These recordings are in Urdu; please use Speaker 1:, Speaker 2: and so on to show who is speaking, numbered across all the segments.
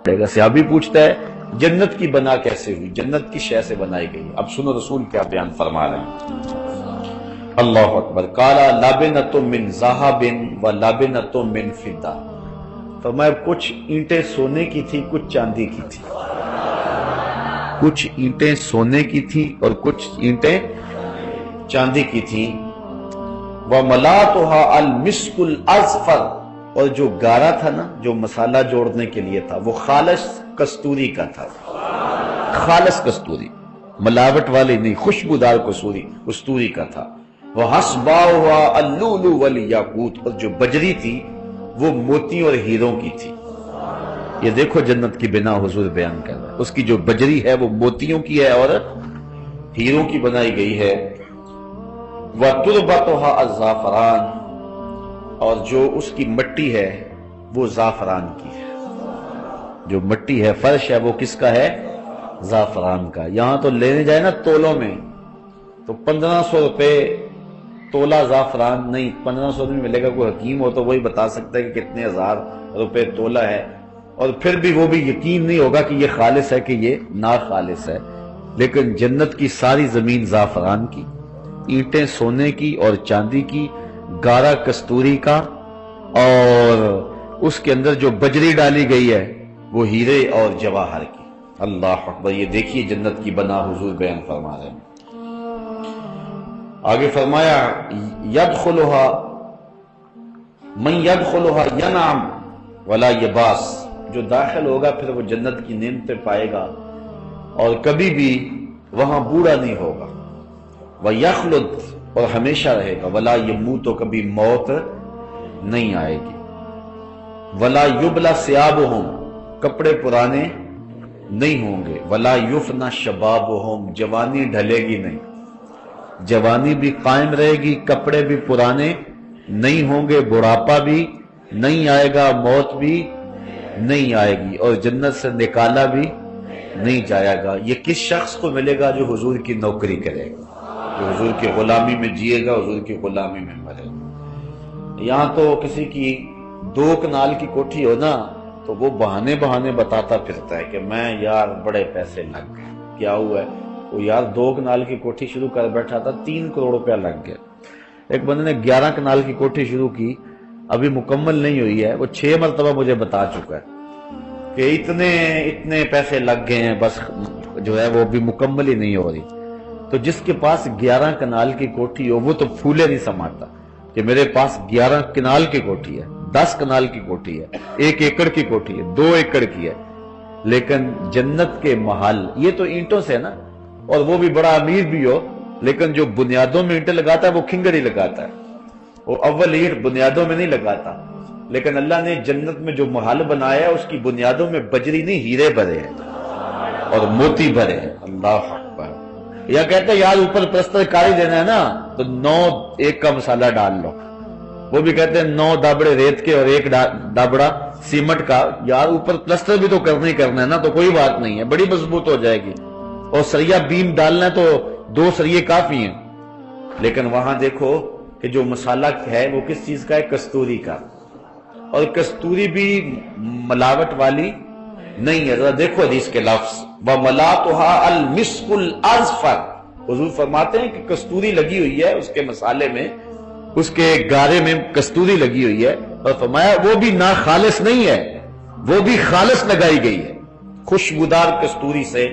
Speaker 1: صحابی پوچھتا ہے جنت کی بنا کیسے ہوئی؟ جنت کی شے سے بنائی گئی۔ اب سنو رسول کیا بیان فرما رہے ہیں۔ اللہ اکبر۔ قال لابنۃ من ذهب ولابنۃ من فضہ، فرمایا کچھ اینٹیں سونے کی تھی، کچھ چاندی کی تھی۔ کچھ اینٹیں سونے کی تھی اور کچھ اینٹیں چاندی کی تھی۔ وملاۃها المسک الاصفر، اور جو گارا تھا نا، جو مسالہ جوڑنے کے لیے تھا، وہ خالص کستوری کا تھا۔ خالص کستوری، ملاوٹ والی نہیں، خوشبودار کستوری کا تھا۔ وحسباؤها اللؤلؤ والیاقوت، اور جو بجری تھی وہ موتی اور ہیروں کی تھی۔ یہ دیکھو جنت کی بنا حضور بیان کر رہا ہے، اس کی جو بجری ہے وہ موتیوں کی ہے اور ہیروں کی بنائی گئی ہے۔ وتربتها الزعفران، اور جو اس کی مٹی ہے وہ زعفران کی ہے۔ جو مٹی ہے، فرش ہے، وہ کس کا ہے؟ زعفران کا۔ یہاں تو لینے جائے نا تولوں میں تو 1500 روپے تولہ زعفران، نہیں 1500 میں ملے گا، کوئی حکیم ہو تو وہی بتا سکتا ہے کہ کتنے ہزار روپے تولہ ہے، اور پھر بھی وہ بھی یقین نہیں ہوگا کہ یہ خالص ہے کہ یہ ناخالص ہے۔ لیکن جنت کی ساری زمین زعفران کی، اینٹیں سونے کی اور چاندی کی، گارا کستوری کا، اور اس کے اندر جو بجری ڈالی گئی ہے وہ ہیرے اور جواہر کی۔ اللہ اکبر۔ یہ دیکھیے جنت کی بنا حضور بیان فرما رہے ہیں۔ آگے فرمایا من يدخلها ينعم ولا يباس، جو داخل ہوگا پھر وہ جنت کی نعمتیں پائے گا اور کبھی بھی وہاں بوڑھا نہیں ہوگا۔ وَيَخْلُدْ، اور ہمیشہ رہے گا۔ وَلَا يَمُوتُ، تو کبھی موت نہیں آئے گی۔ وَلَا يُبْلَى ثِيَابُهُمْ، کپڑے پرانے نہیں ہوں گے۔ وَلَا يُفْنَى شَبَابُهُمْ، جوانی ڈھلے گی نہیں، جوانی بھی قائم رہے گی، کپڑے بھی پرانے نہیں ہوں گے، بڑھاپا بھی نہیں آئے گا، موت بھی نہیں آئے گی، اور جنت سے نکالا بھی نہیں جائے گا۔ یہ کس شخص کو ملے گا؟ جو حضور کی نوکری کرے گا، جو حضور کی غلامی میں جیے گا، حضور کی غلامی میں مرے گا۔ یہاں تو کسی کی 2 کنال کی کوٹھی ہو نا تو وہ بہانے بتاتا پھرتا ہے کہ میں یار بڑے پیسے لگ گئے۔ کیا ہوا ہے؟ وہ یار 2 کنال کی کوٹھی شروع کر بیٹھا تھا، 3 کروڑ روپیہ لگ گیا۔ ایک بندے نے 11 کنال کی کوٹھی شروع کی، ابھی مکمل نہیں ہوئی ہے، وہ 6 مرتبہ مجھے بتا چکا ہے کہ اتنے پیسے لگ گئے ہیں، بس جو ہے وہ بھی مکمل ہی نہیں ہو رہی۔ تو جس کے پاس 11 کنال کی کوٹھی ہو وہ تو پھولے نہیں سماتا کہ میرے پاس 11 کنال کی کوٹھی ہے، 10 کنال کی کوٹھی ہے، 1 ایکڑ کی کوٹھی ہے، 2 ایکڑ کی ہے، لیکن جنت کے محل یہ تو اینٹوں سے ہے نا، اور وہ بھی بڑا امیر بھی ہو، لیکن جو بنیادوں میں اینٹیں لگاتا ہے وہ کھنگر ہی لگاتا ہے، وہ اول اینٹ بنیادوں میں نہیں لگاتا۔ لیکن اللہ نے جنت میں جو محل بنایا ہے اس کی بنیادوں میں بجری نہیں، ہیرے بھرے ہیں اور موتی بھرے ہیں۔ اللہ اکبر۔ یا کہتے ہیں یار اوپر پلستر کاری دینا ہے نا تو 9 ایک کا مسالہ ڈال لو، وہ بھی کہتے ہیں 9 دابڑے ریت کے اور 1 دابڑا سیمنٹ کا۔ یار اوپر پلستر بھی تو کرنا ہی کرنا ہے نا، تو کوئی بات نہیں ہے، بڑی مضبوط ہو جائے گی، اور سریا بیم ڈالنا ہے تو 2 سریے کافی ہیں۔ لیکن وہاں دیکھو کہ جو مسالہ ہے وہ کس چیز کا ہے؟ کستوری کا، اور کستوری بھی ملاوٹ والی نہیں ہے۔ ذرا دیکھو حدیث کے لفظ، وَمَلَاتُهَا الْمِسْكُ الْأَزْفَرُ، حضور فرماتے ہیں کہ کستوری لگی ہوئی ہے اس کے مسالے میں، اس کے گارے میں کستوری لگی ہوئی ہے، اور فرمایا وہ بھی ناخالص نہیں ہے، وہ بھی خالص لگائی گئی ہے۔ خوشبودار کستوری سے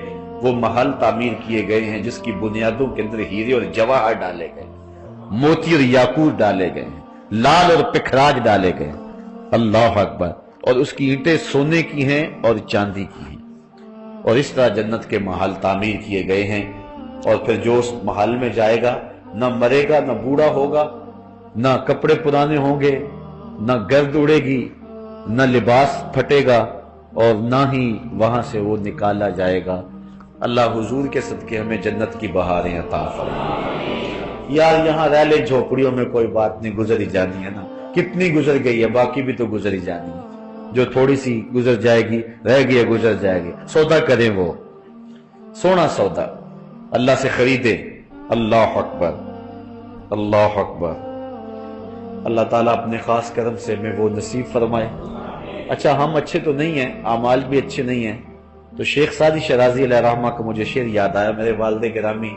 Speaker 1: وہ محل تعمیر کیے گئے ہیں جس کی بنیادوں کے اندر ہیرے اور جواہر ڈالے گئے، موتی اور یاقوت ڈالے گئے ہیں، لال اور پکھراج ڈالے گئے ہیں۔ اللہ اکبر۔ اور اس کی اینٹیں سونے کی ہیں اور چاندی کی ہیں، اور اس طرح جنت کے محل تعمیر کیے گئے ہیں۔ اور پھر جو اس محل میں جائے گا نہ مرے گا، نہ بوڑھا ہوگا، نہ کپڑے پرانے ہوں گے، نہ گرد اڑے گی، نہ لباس پھٹے گا، اور نہ ہی وہاں سے وہ نکالا جائے گا۔ اللہ حضور کے صدقے ہمیں جنت کی بہاریں عطا فرمائے۔ یار یہاں رہ لے جھوپڑیوں میں کوئی بات نہیں، گزر ہی جانی ہے نا، کتنی گزر گئی ہے، باقی بھی تو گزر ہی جانی ہے، جو تھوڑی سی گزر جائے گی، رہ گئی ہے گزر جائے گی۔ سودا کریں، وہ سونا سودا اللہ سے خریدے۔ اللہ اکبر، اللہ اکبر۔ اللہ تعالیٰ اپنے خاص کرم سے ہمیں وہ نصیب فرمائے اچھا ہم اچھے تو نہیں ہیں، اعمال بھی اچھے نہیں ہیں، تو شیخ سعدی شرازی علیہ رحمہ کا مجھے شعر یاد آیا، میرے والد گرامی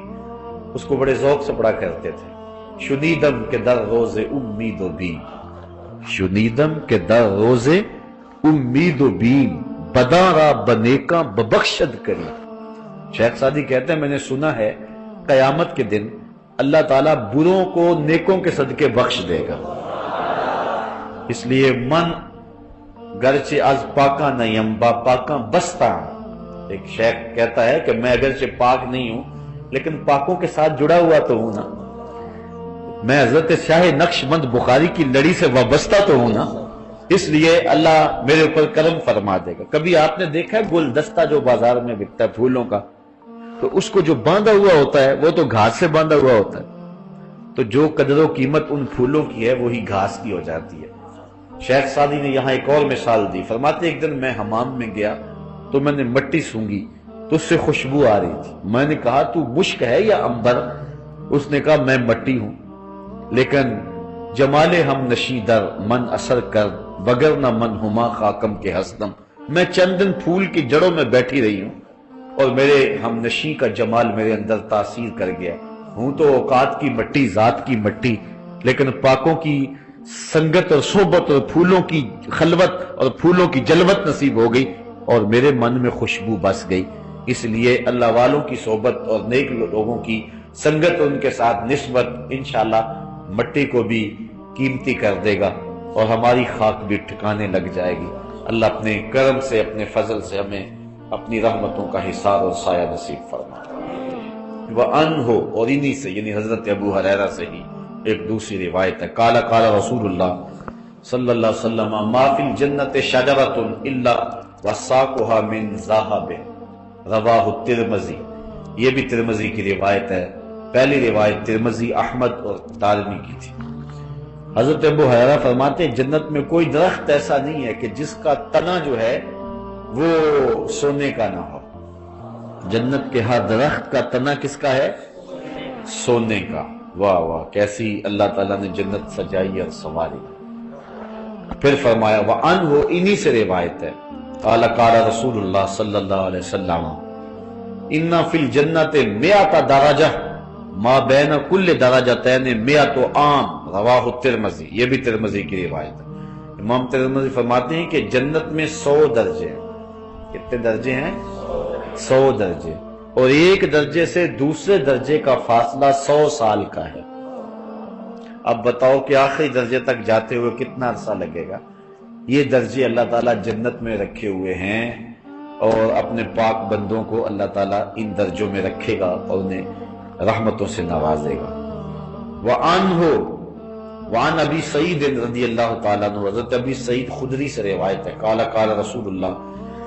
Speaker 1: اس کو بڑے ذوق سے پڑھا کرتے تھے۔ شنیدم کے در روز امید و بیم، شنیدم کے در روز امید و بیم، بداں را بنیکاں ببخشد کری۔ شیخ سعدی کہتے ہیں میں نے سنا ہے قیامت کے دن اللہ تعالیٰ بروں کو نیکوں کے صدقے بخش دے گا، اس لیے من گرچہ از پاکاں نیم با پاکاں بستہ۔ ایک شیخ کہتا ہے کہ میں اگرچہ پاک نہیں ہوں لیکن پاکوں کے ساتھ جڑا ہوا تو ہوں نا، میں حضرت شاہ نقش بند بخاری کی لڑی سے وابستہ تو ہوں نا، اس لیے اللہ میرے اوپر کرم فرما دے گا۔ کبھی آپ نے دیکھا ہے گلدستہ جو بازار میں بکتا ہے پھولوں کا، تو اس کو جو باندھا ہوا ہوتا ہے وہ تو گھاس سے باندھا ہوا ہوتا ہے، تو جو قدر و قیمت ان پھولوں کی ہے وہی گھاس کی ہو جاتی ہے۔ شیخ سعدی نے یہاں ایک اور مثال دی، فرماتے ایک دن میں حمام میں گیا تو میں نے مٹی سونگھی تو اس سے خوشبو آ رہی تھی، میں نے کہا تو مشک ہے یا عنبر؟ اس نے کہا میں مٹی ہوں، لیکن جمال ہم نشی در من اثر کر بگر نہ من ہما خاکم کے ہستم، میں چند دن پھول کی جڑوں میں بیٹھی رہی ہوں اور میرے ہم نشی کا جمال میرے اندر تاثیر کر گیا ہوں، تو اوقات کی مٹی، ذات کی مٹی، لیکن پاکوں کی سنگت اور صحبت اور پھولوں کی خلوت اور پھولوں کی جلوت نصیب ہو گئی اور میرے من میں خوشبو بس گئی۔ اس لیے اللہ والوں کی صحبت اور نیک لوگوں کی سنگت اور ان کے ساتھ نسبت انشاءاللہ مٹی کو بھی قیمتی کر دے گا اور ہماری خاک بھی ٹھکانے لگ جائے گی۔ اللہ اپنے کرم سے، اپنے فضل سے ہمیں اپنی رحمتوں کا حصار اور سایہ نصیب فرمائے۔ وَأَنْهُ، اور انہی سے یعنی حضرت ابو ہریرہ سے ہی ایک دوسری روایت ہے، قال قال رسول اللہ صلی اللہ علیہ وسلم ما فی الجنت شجرۃ الا وساقها من ذهب، رواہ ترمذی۔ یہ بھی ترمذی کی روایت ہے، پہلی روایت ترمذی، احمد اور دارمی کی تھی۔ حضرت ابو ہریرہ فرماتے ہیں جنت میں کوئی درخت ایسا نہیں ہے کہ جس کا تنا جو ہے وہ سونے کا نہ ہو۔ جنت کے ہر درخت کا تنا کس کا ہے؟ سونے کا۔ واہ واہ، کیسی اللہ تعالیٰ نے جنت سجائی اور سنواری۔ پھر فرمایا وَعَنْهُ، انہی سے روایت ہے، قال قال رسول اللہ صلی اللہ علیہ وسلم ان فی الجنت 100 درجہ ما بین کل درجتین 100 عام، رواہ ترمذی۔ یہ بھی ترمذی کی روایت ہے۔ امام ترمذی فرماتے ہیں کہ جنت میں 100 درجے ہیں۔ کتنے درجے ہیں؟ 100 درجے، اور ایک درجے سے دوسرے درجے کا فاصلہ 100 سال کا ہے۔ اب بتاؤ کہ آخری درجے تک جاتے ہوئے کتنا عرصہ لگے گا؟ یہ درجے اللہ تعالیٰ جنت میں رکھے ہوئے ہیں اور اپنے پاک بندوں کو اللہ تعالیٰ ان درجوں میں رکھے گا اور انہیں رحمتوں سے نوازے گا۔ وعن ابی سعید رضی اللہ تعالیٰ عنہ، حضرت ابی سعید خدری سے روایت ہے، قال قال رسول اللہ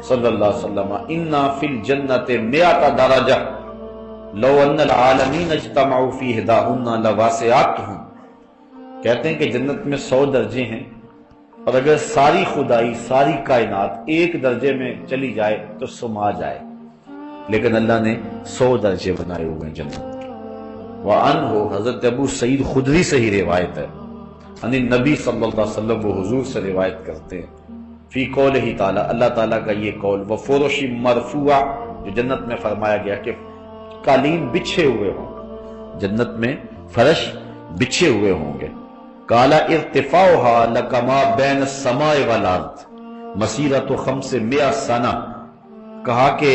Speaker 1: صلی اللہ علیہ وسلم انا فی الجنت 100 درجہ لو ان العالمین اجتمعوا فی احداہن لواسعتہم۔ کہتے ہیں کہ جنت میں 100 درجے ہیں اور اگر ساری خدائی، ساری کائنات ایک درجے میں چلی جائے تو سما جائے، لیکن اللہ نے 100 درجے بنائے ہوئے ہیں جنت۔ وعنہ، حضرت ابو سعید خدری سے ہی روایت ہے، یعنی نبی صلی اللہ علیہ وسلم وہ حضور سے روایت کرتے ہیں، فی قولہ تعالی، اللہ تعالیٰ کا یہ قول، وفرش مرفوع، جو جنت میں فرمایا گیا کہ قالین بچھے ہوئے ہوں، جنت میں فرش بچھے ہوئے ہوں گے۔ قال ارتفاعها لکما بین السماء والارض مسیرۃ 500 سنہ، کہا کہ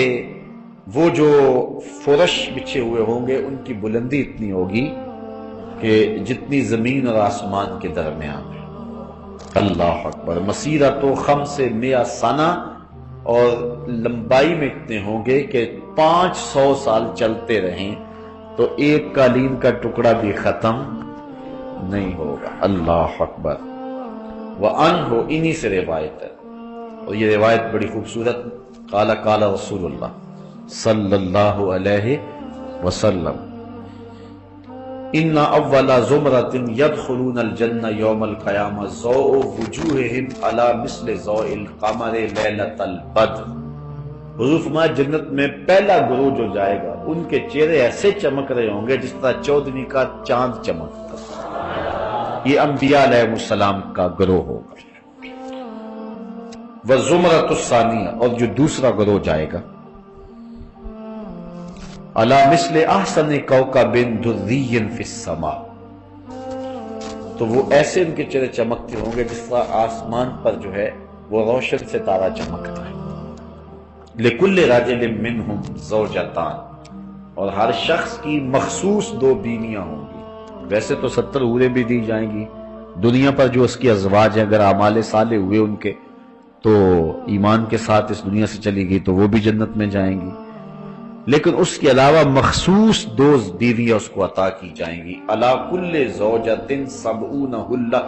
Speaker 1: وہ جو فرش بچھے ہوئے ہوں گے ان کی بلندی اتنی ہوگی کہ جتنی زمین اور آسمان کے درمیان ہے۔ اللہ اکبر، مسیرۃ 500 سنہ، اور لمبائی میں اتنے ہوں گے کہ 500 سال چلتے رہیں تو ایک قالین کا ٹکڑا بھی ختم نہیں ہوگا۔ اللہ اکبر۔ وعنہ، انہی سے روایت ہے، اور یہ روایت بڑی خوبصورت، قال قال رسول اللہ صلی اللہ علیہ وسلم ان اول زمرۃ يدخلون الجنہ یوم القیامہ ضوء وجوہہم علی مثل ضوء القمر لیلۃ البدر۔ حضور فرمایا جنت میں پہلا گروہ جو جائے گا ان کے چہرے ایسے چمک رہے ہوں گے جس طرح چودھویں کا چاند چمکتا۔ یہ انبیاء علیہ السلام کا گروہ ہوگا۔ وزمرۃ الثانیہ، اور جو دوسرا گروہ جائے گا، علی مثل احسن کوکب دری فی السماء، تو وہ ایسے ان کے چہرے چمکتے ہوں گے جس طرح آسمان پر جو ہے وہ روشن ستارہ چمکتا ہے۔ لکل رجل منہم زوجتان، اور ہر شخص کی مخصوص دو بیویاں ہوں گی۔ ویسے تو 70 حوریں بھی دی جائیں گی دنیا پر جو اس کی ازواج ہیں، اگر اعمال صالح ہوئے ان کے تو ایمان کے ساتھ اس دنیا سے چلی گئی تو وہ بھی جنت میں جائیں گی، لیکن اس کے علاوہ مخصوص دو بیویاں اس کو عطا کی جائیں گی۔ علی کل زوجۃ 70 حلہ،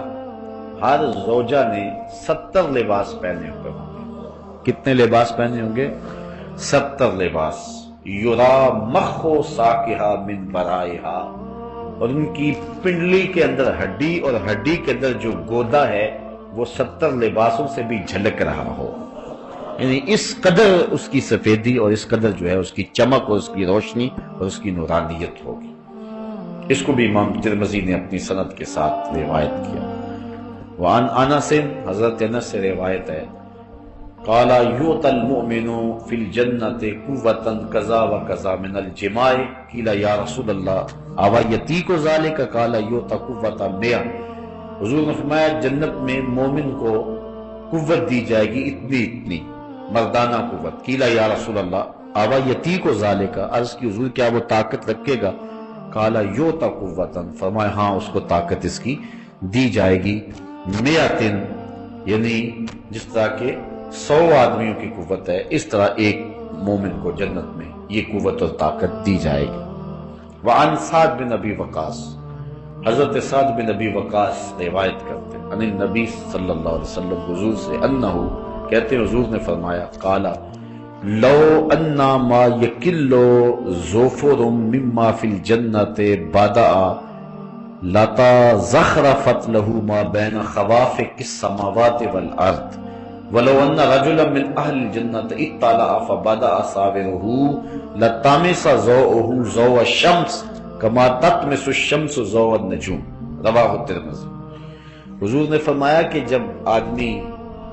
Speaker 1: ہر زوجہ نے 70 لباس پہنے ہوئے ہوں گے۔ کتنے لباس پہنے ہوں گے؟ 70 لباس۔ یرا مخ ساقہا من برائہا، اور ان کی پنڈلی کے اندر ہڈی اور ہڈی کے اندر جو گودا ہے وہ 70 لباسوں سے بھی جھلک رہا ہو، یعنی اس قدر اس کی سفیدی اور اس قدر جو ہے اس کی چمک اور اس کی روشنی اور اس کی نورانیت ہوگی۔ اس کو بھی امام ترمذی نے اپنی سند کے ساتھ روایت کیا۔ وعن انس، حضرت انس سے روایت ہے، قال یؤتی المؤمن فی الجنۃ قوۃ کذا و کذا من الجماع، قیل یا رسول اللہ اوا یتیک ذلک، قال یؤتی قوۃ 100۔ حضور نے فرمایا جنت میں مومن کو قوت دی جائے گی اتنی مردانہ قوت۔ قیل یا رسول اللہ اوا یتیک ذلک، عرض کی حضور کیا وہ طاقت رکھے گا؟ قال یؤتی قوۃ، فرمایا ہاں اس کو طاقت اس کی دی جائے گی 100، یعنی جس طرح کہ 100 آدمیوں کی قوت ہے اس طرح ایک مومن کو جنت میں یہ قوت اور طاقت دی جائے گی۔ وعن سعد بن ابی وقاص، حضرت سعد بن ابی وقاص روایت کرتے ہیں ان النبی صلی اللہ علیہ وسلم، حضور سے، انہو کہتے ہیں حضور نے فرمایا، قال لو انا ما یکل ظفر مما فی الجنت بدأ لتا زخرفت له ما بین خوافق السماوات والارض ولو ان رجلا من اہل الجنت اطلع فبدأ صابره لطمس ضوءه ضوء الشمس کما تطمس الشمس ضوء النجوم، رواہ الترمذی۔ حضور نے فرمایا کہ جب آدمی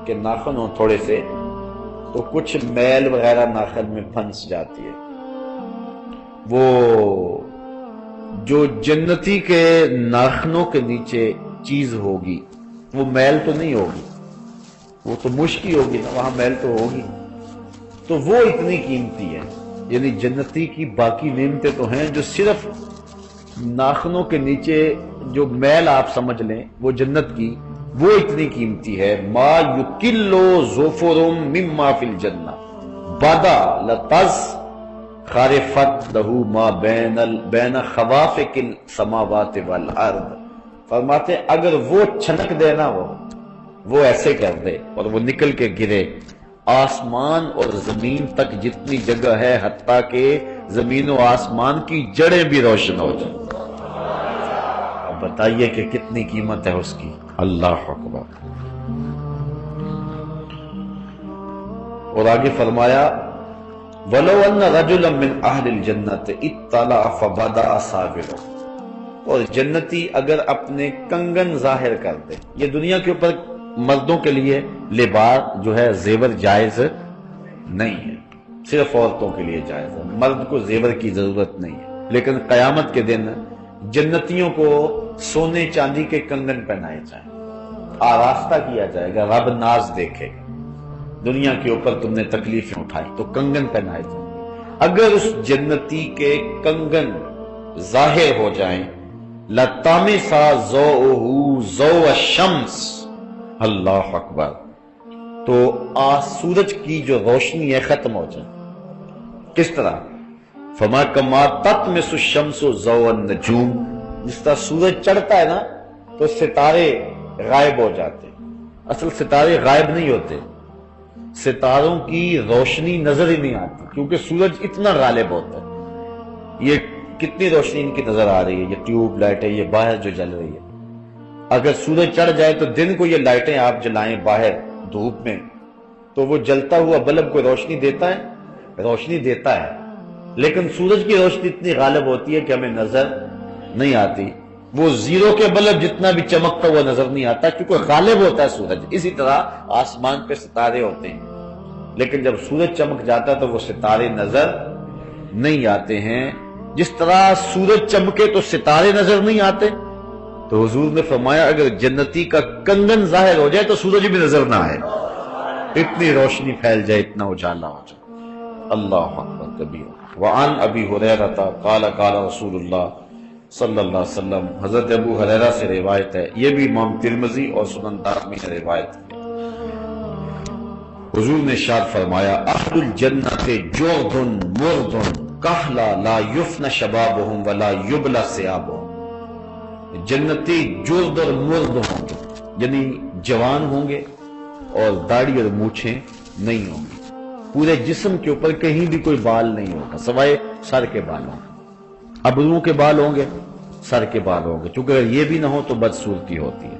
Speaker 1: کے ناخن ہوں تھوڑے سے تو کچھ میل وغیرہ ناخن میں پھنس جاتی ہے، وہ جو جنتی کے ناخنوں کے نیچے چیز ہوگی وہ میل تو نہیں ہوگی، وہ تو مشکی ہوگی نا، وہاں میل تو ہوگی، تو وہ اتنی قیمتی ہے۔ یعنی جنتی کی باقی نعمتیں تو ہیں جو صرف ناخنوں کے نیچے جو میل آپ سمجھ لیں وہ جنت کی، وہ اتنی قیمتی ہے۔ ما یکلو ظفر مما فی الجنہ بدا لتز خارفت لہو ما بین خوافق السماوات والارض، فرماتے اگر وہ چھنک دے نا، وہ ایسے کر دے اور وہ نکل کے گرے، آسمان اور زمین تک جتنی جگہ ہے حتیٰ کہ زمین و آسمان کی جڑیں بھی روشن ہو جائیں، اب بتائیے کہ کتنی قیمت ہے اس کی۔ اللہ اکبر۔ اور آگے فرمایا وَلَوْ أَنَّ رَجُلًا مِّنْ أَهْلِ الْجَنَّةِ اطَّلَعَ فَبَدَأَ صَابِرُهُ، اور جنتی اگر اپنے کنگن ظاہر کر دے، یہ دنیا کے اوپر مردوں کے لیے لباس جو ہے زیور جائز نہیں ہے، صرف عورتوں کے لیے جائز ہے، مرد کو زیور کی ضرورت نہیں ہے، لیکن قیامت کے دن جنتیوں کو سونے چاندی کے کنگن پہنائے جائیں، آراستہ کیا جائے گا، رب ناز دیکھے گا، دنیا کے اوپر تم نے تکلیفیں اٹھائی تو کنگن پہنائے جائیں گے، اگر اس جنتی کے کنگن ظاہر ہو جائیں لَطَمِسَ ضَوْءُهُ ضَوْءَ الشَّمْسِ، اللہ اکبر، تو سورج کی جو روشنی ہے ختم ہو جائے۔ کس طرح؟ فما کما تطمس الشمس ضوء النجوم، جس طرح سورج چڑھتا ہے نا تو ستارے غائب ہو جاتے، اصل ستارے غائب نہیں ہوتے، ستاروں کی روشنی نظر ہی نہیں آتی کیونکہ سورج اتنا غالب ہوتا ہے۔ یہ کتنی روشنی ان کی نظر آ رہی ہے، یہ ٹیوب لائٹ ہے، یہ باہر جو جل رہی ہے، اگر سورج چڑھ جائے تو دن کو یہ لائٹیں آپ جلائیں باہر دھوپ میں تو وہ جلتا ہوا بلب کو روشنی دیتا ہے، روشنی دیتا ہے، لیکن سورج کی روشنی اتنی غالب ہوتی ہے کہ ہمیں نظر نہیں آتی۔ وہ زیرو کے بلب جتنا بھی چمکتا ہوا نظر نہیں آتا، کیونکہ غالب ہوتا ہے سورج۔ اسی طرح آسمان پہ ستارے ہوتے ہیں، لیکن جب سورج چمک جاتا ہے تو وہ ستارے نظر نہیں آتے ہیں۔ جس طرح سورج چمکے تو ستارے نظر نہیں آتے، تو حضور نے فرمایا اگر جنتی کا کنگن ظاہر ہو جائے تو سورج بھی نظر نہ آئے، اتنی روشنی پھیل جائے، اتنا اجالا ہو جائے۔ اللہ اکبر کبیر۔ وعن ابی ہریرہ قال قال رسول اللہ صلی اللہ علیہ وسلم، حضرت ابو ہریرہ سے روایت ہے، یہ بھی امام ترمذی اور سنن دارمی نے روایت ہے۔ حضور نے ارشاد فرمایا اہل الجنت جرد مرد کہلا لا یفن شبابہم ولا یبلا ثیابہم، جنتی جرد اور مرد ہوں گے، یعنی جوان ہوں گے اور داڑھی اور مونچھیں نہیں ہوں گی، پورے جسم کے اوپر کہیں بھی کوئی بال نہیں ہوگا سوائے سر کے بالوں کے، ابرو کے بال ہوں گے، سر کے بال ہوں گے، چونکہ اگر یہ بھی نہ ہو تو بدصورتی ہوتی ہے۔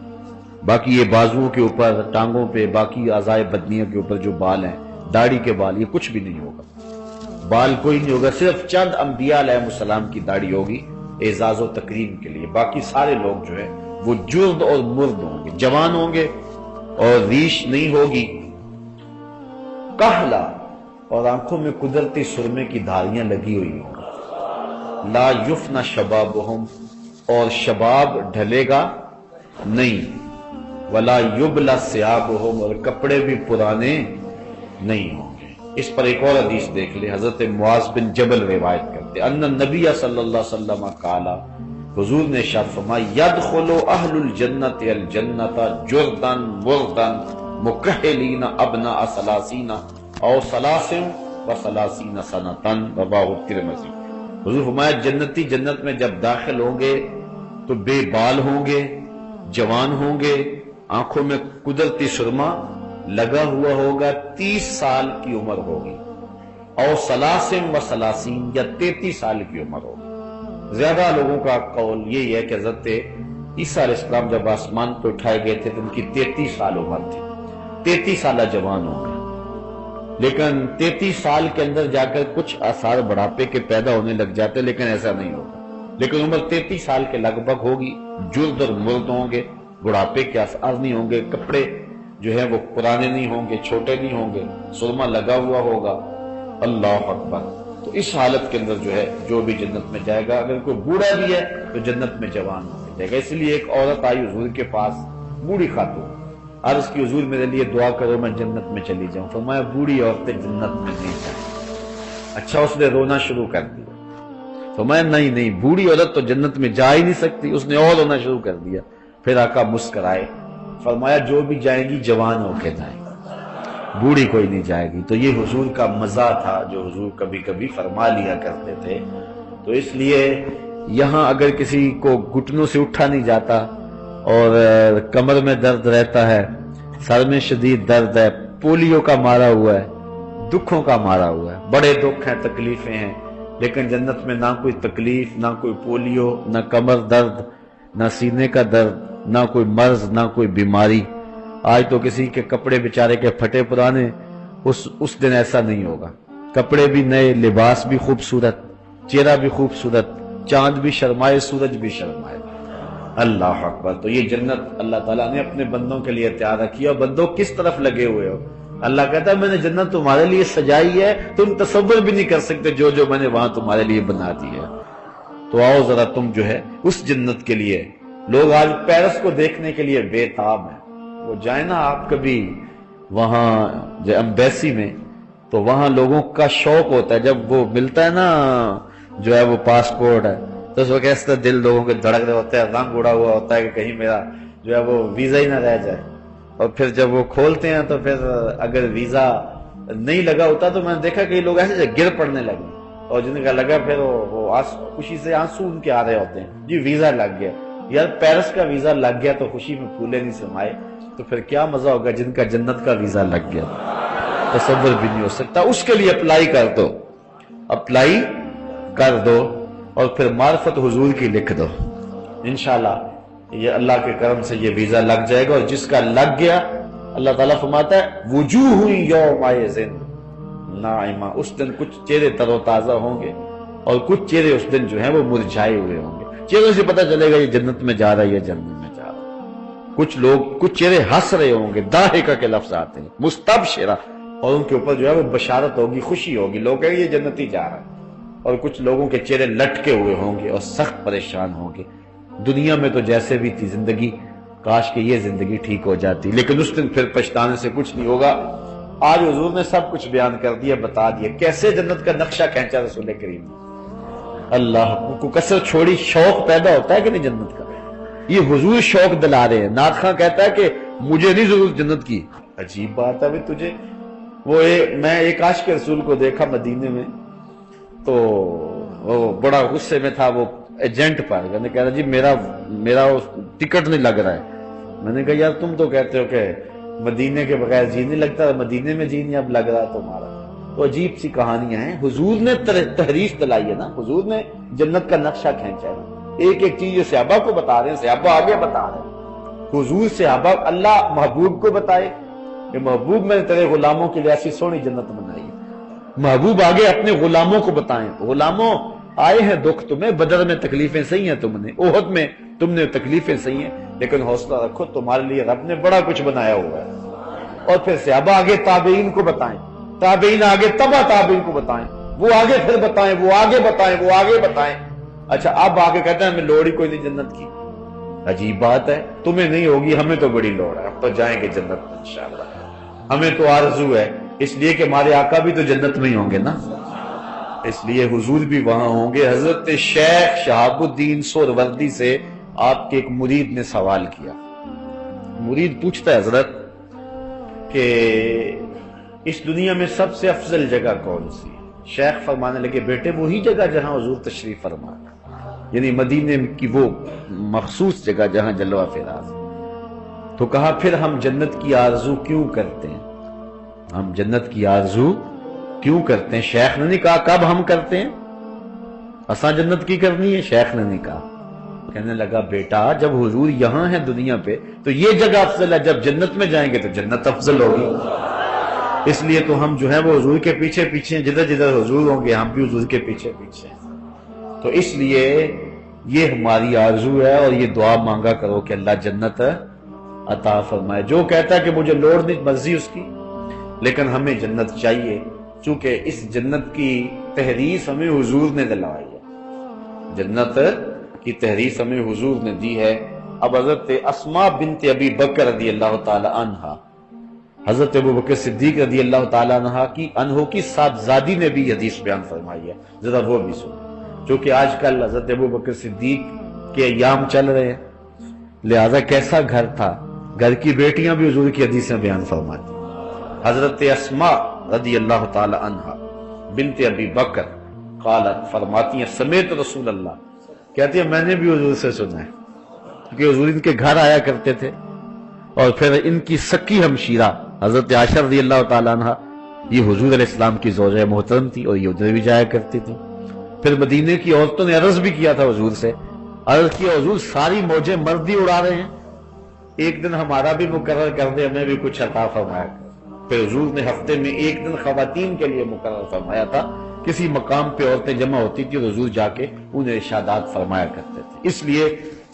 Speaker 1: باقی یہ بازوؤں کے اوپر، ٹانگوں پہ، باقی اعضائے بدنیہ کے اوپر جو بال ہیں، داڑھی کے بال، یہ کچھ بھی نہیں ہوگا، بال کوئی نہیں ہوگا، صرف چند انبیاء علیہ السلام کی داڑھی ہوگی اعزاز و تکریم کے لیے، باقی سارے لوگ جو ہے وہ جرد اور مرد ہوں گے، جوان ہوں گے اور ریش نہیں ہوگی، کہلا اور آنکھوں میں قدرتی سرمے کی دھاریاں لگی ہوئی ہوں، لا یفنا شبابہم اور شباب ڈھلے گا نہیں، ولا یبلا ثیابہم اور کپڑے بھی پرانے نہیں ہوں گے۔ اس پر ایک اور حدیث دیکھ لیں، حضرت معاذ بن جبل روایت کرتے ان النبی صلی اللہ علیہ وسلم قال، حضور نے ارشاد فرمایا یدخل اہل الجنت الجنت جردا مردا مکحلین ابناء ثلاثین او ثلاث و ثلاثین سنۃ، رواه الترمذی۔ حضور فرمایا جنتی جنت میں جب داخل ہوں گے تو بے بال ہوں گے، جوان ہوں گے، آنکھوں میں قدرتی سرما لگا ہوا ہوگا، 30 سال کی عمر ہوگی، اور ثلاثین و ثلاثین یا 33 سال کی عمر ہوگی۔ زیادہ لوگوں کا قول یہی ہے کہ حضرت عیسیٰ علیہ السلام جب آسمان پہ اٹھائے گئے تھے تو ان کی 33 سال عمر تھی، 33 سالہ جوان ہوں گے، لیکن 33 سال کے اندر جا کر کچھ آثار بڑھاپے کے پیدا ہونے لگ جاتے، لیکن ایسا نہیں ہوگا، لیکن عمر 33 سال کے لگ بھگ ہوگی، جرد اور مرد ہوں گے، بڑھاپے کے آثار نہیں ہوں گے، کپڑے جو ہیں وہ پرانے نہیں ہوں گے، چھوٹے نہیں ہوں گے، سرما لگا ہوا ہوگا۔ اللہ اکبر۔ تو اس حالت کے اندر جو ہے جو بھی جنت میں جائے گا، اگر کوئی بوڑھا بھی ہے تو جنت میں جوان ہو کے جائے گا۔ اس لیے ایک عورت آئی حضور کے پاس، بوڑھی خاتون، عرض کی حضور میرے لیے دعا کرو میں جنت میں چلی جاؤں۔ فرمایا بوڑھی عورتیں جنت میں نہیں جائیں۔ اچھا اس نے رونا شروع کر دیا، فرمایا نہیں بوڑھی عورت تو جنت میں جا ہی نہیں سکتی، اس نے اور رونا شروع کر دیا۔ پھر آقا مسکرائے، فرمایا جو بھی جائیں گی جوان ہو کے جائیں گی، بوڑھی کوئی نہیں جائے گی۔ تو یہ حضور کا مزہ تھا جو حضور کبھی کبھی فرما لیا کرتے تھے۔ تو اس لیے یہاں اگر کسی کو گھٹنوں سے اٹھا نہیں جاتا اور کمر میں درد رہتا ہے، سر میں شدید درد ہے، پولیو کا مارا ہوا ہے، دکھوں کا مارا ہوا ہے، بڑے دکھ ہیں، تکلیفیں ہیں، لیکن جنت میں نہ کوئی تکلیف، نہ کوئی پولیو، نہ کمر درد، نہ سینے کا درد، نہ کوئی مرض، نہ کوئی بیماری۔ آج تو کسی کے کپڑے بیچارے کے پھٹے پرانے، اس دن ایسا نہیں ہوگا، کپڑے بھی نئے، لباس بھی خوبصورت، چہرہ بھی خوبصورت، چاند بھی شرمائے، سورج بھی شرمائے۔ اللہ اکبر۔ تو یہ جنت اللہ تعالیٰ نے اپنے بندوں کے لیے تیار رکھی ہے، اور بندوں کس طرف لگے ہوئے ہو؟ اللہ کہتا ہے میں نے جنت تمہارے لیے سجائی ہے، تم تصور بھی نہیں کر سکتے جو میں نے وہاں تمہارے لیے بنا دی ہے۔ تو آؤ ذرا تم جو ہے اس جنت کے لیے، لوگ آج پیرس کو دیکھنے کے لیے بے تاب ہیں، وہ جائیں نا آپ کبھی وہاں جو ایمبیسی میں، تو وہاں لوگوں کا شوق ہوتا ہے، جب وہ ملتا ہے نا جو ہے وہ پاسپورٹ ہے، تو اس وقت اس طرح دل لوگوں کے دھڑک رہے ہوتے ہیں، رنگ اڑا ہوا ہوتا ہے کہ کہیں میرا جو ہے وہ ویزا ہی نہ رہ جائے۔ اور پھر جب وہ کھولتے ہیں تو پھر اگر ویزا نہیں لگا ہوتا تو میں نے دیکھا کہ لوگ ایسے گر پڑنے لگے، اور جن کا لگا پھر وہ خوشی سے آنسو ان کے آ رہے ہوتے ہیں، جی ویزا لگ گیا یار، پیرس کا ویزا لگ گیا تو خوشی میں پھولے نہیں سمائے، تو پھر کیا مزہ ہوگا جن کا جنت کا ویزا لگ گیا، تصور بھی نہیں ہو سکتا۔ اس کے لیے اپلائی کر دو اور پھر معرفت حضور کی لکھ دو، انشاءاللہ یہ اللہ کے کرم سے یہ ویزا لگ جائے گا۔ اور جس کا لگ گیا، اللہ تعالیٰ فرماتا ہے وجوہ یومئذ ناعمہ، اس دن کچھ چہرے تر و تازہ ہوں گے اور کچھ چہرے اس دن جو ہیں وہ مرجھائے ہوئے ہوں گے۔ چہرے سے پتہ چلے گا یہ جنت میں جا رہا ہے یا جنت میں جا رہا ہے۔ کچھ چہرے ہنس رہے ہوں گے، ضاحکہ کے لفظ آتے ہیں، مستبشرہ، اور ان کے اوپر جو ہے وہ بشارت ہوگی، خوشی ہوگی، لوگ کہیں گے یہ جنتی جا رہا ہے۔ اور کچھ لوگوں کے چہرے لٹکے ہوئے ہوں گے اور سخت پریشان ہوں گے، دنیا میں تو جیسے بھی تھی زندگی، کاش کہ یہ زندگی ٹھیک ہو جاتی، لیکن اس دن پھر پچھتانے سے کچھ نہیں ہوگا۔ آج حضور نے سب کچھ بیان کر دیا، بتا دیا کیسے جنت کا نقشہ کھینچا رسول کریم نے۔ اللہ کو کثر چھوڑی، شوق پیدا ہوتا ہے کہ نہیں جنت کا؟ یہ حضور شوق دلا رہے ہیں۔ نعت خواں کہتا ہے کہ مجھے نہیں ضرورت جنت کی۔ عجیب بات ہے تجھے، میں ایک عاشق رسول کو دیکھا مدینے میں، تو وہ بڑا غصے میں تھا، وہ ایجنٹ پر میں نے کہا جی میرا ٹکٹ نہیں لگ رہا ہے۔ میں نے کہا یار تم تو کہتے ہو کہ مدینے کے بغیر جی نہیں لگتا، مدینے میں جی نہیں اب لگ رہا تمہارا۔ تو عجیب سی کہانیاں ہیں، حضور نے تحریف دلائی ہے نا، حضور نے جنت کا نقشہ کھینچا ہے۔ ایک ایک چیز یہ صحابہ کو بتا رہے ہیں، صحابہ آگے بتا رہے ہیں، حضور صحابہ، اللہ محبوب کو بتائے کہ محبوب میں نے تیرے غلاموں کے لیے ایسی سونی جنت بنائی ہے۔ محبوب آگے اپنے غلاموں کو بتائیں، غلاموں آئے ہیں دکھ تمہیں، بدر میں تکلیفیں سہی ہیں تم نے، احد میں تم نے تکلیفیں سہی ہیں، لیکن حوصلہ رکھو، تمہارے لیے رب نے بڑا کچھ بنایا ہوا ہے۔ اور پھر صحابہ آگے تابعین کو بتائیں، تابعین آگے تبع تابعین کو بتائیں، وہ آگے پھر بتائیں، وہ آگے بتائیں، وہ آگے بتائیں۔ اچھا اب آگے کہتے ہیں ہمیں لوڑ ہی کوئی نہیں جنت کی۔ عجیب بات ہے، تمہیں نہیں ہوگی، ہمیں تو بڑی لوڑ ہے، ہم تو جائیں گے جنت میں انشاءاللہ، ہمیں تو آرزو ہے، اس لیے کہ ہمارے آقا بھی تو جنت میں ہی ہوں گے نا، اس لیے حضور بھی وہاں ہوں گے۔ حضرت شیخ شہاب الدین سہروردی سے آپ کے ایک مرید نے سوال کیا۔ مرید پوچھتا ہے حضرت کہ اس دنیا میں سب سے افضل جگہ کون سی ہے؟ شیخ فرمانے لگے بیٹے وہی جگہ جہاں حضور تشریف فرما، یعنی مدینے کی وہ مخصوص جگہ جہاں جلوہ فراز۔ تو کہا پھر ہم جنت کی آرزو کیوں کرتے ہیں؟ ہم جنت کی آرزو کیوں کرتے ہیں؟ شیخ نے نہیں کہا کب ہم کرتے ہیں، اساں جنت کی کرنی ہے، شیخ نے نہیں کہا۔ کہنے لگا بیٹا جب حضور یہاں ہے دنیا پہ تو یہ جگہ افضل ہے، جب جنت میں جائیں گے تو جنت افضل ہوگی، اس لیے تو ہم جو ہے وہ حضور کے پیچھے پیچھے، جدھر جدھر حضور ہوں گے ہم بھی حضور کے پیچھے پیچھے۔ تو اس لیے یہ ہماری آرزو ہے اور یہ دعا مانگا کرو کہ اللہ جنت عطا فرمائے۔ جو کہتا ہے کہ مجھے لوڑ نہیں، مرضی اس کی، لیکن ہمیں جنت چاہیے، چونکہ اس جنت کی تحریث ہمیں حضور نے دلوائی ہے، جنت کی تحریث ہمیں حضور نے دی ہے۔ اب حضرت اسماء بنت ابی بکر رضی اللہ تعالی عنہ، حضرت ابو بکر صدیق رضی اللہ تعالی عنہ کی صاحبزادی نے بھی حدیث بیان فرمائی ہے، ذرا وہ بھی سنیں، چونکہ آج کل حضرت ابو بکر صدیق کے ایام چل رہے ہیں، لہذا کیسا گھر تھا، گھر کی بیٹیاں بھی حضور کی حدیثیں بیان فرماتی۔ حضرت اسماء رضی اللہ تعالی عنہ بنت ابی بکر قالت، فرماتی ہیں سمیت رسول اللہ، کہتی ہیں میں نے بھی حضور سے سنا ہے، کیونکہ حضور ان کے گھر آیا کرتے تھے، اور پھر ان کی سکی ہمشیرہ حضرت عائشہ رضی اللہ تعالی عنہ، یہ حضور علیہ السلام کی زوجہ محترم تھی اور یہ ادھر بھی جایا کرتی تھی۔ پھر مدینے کی عورتوں نے عرض بھی کیا تھا حضور سے، عرض کیا حضور ساری موجیں مرد ہی اڑا رہے ہیں، ایک دن ہمارا بھی مقرر کر دے، ہمیں بھی کچھ عطا فرمایا۔ پھر حضور نے ہفتے میں ایک دن خواتین کے لیے مقرر فرمایا تھا، کسی مقام پہ عورتیں جمع ہوتی تھی اور حضور جا کے انہیں ارشادات فرمایا کرتے تھے، اس لیے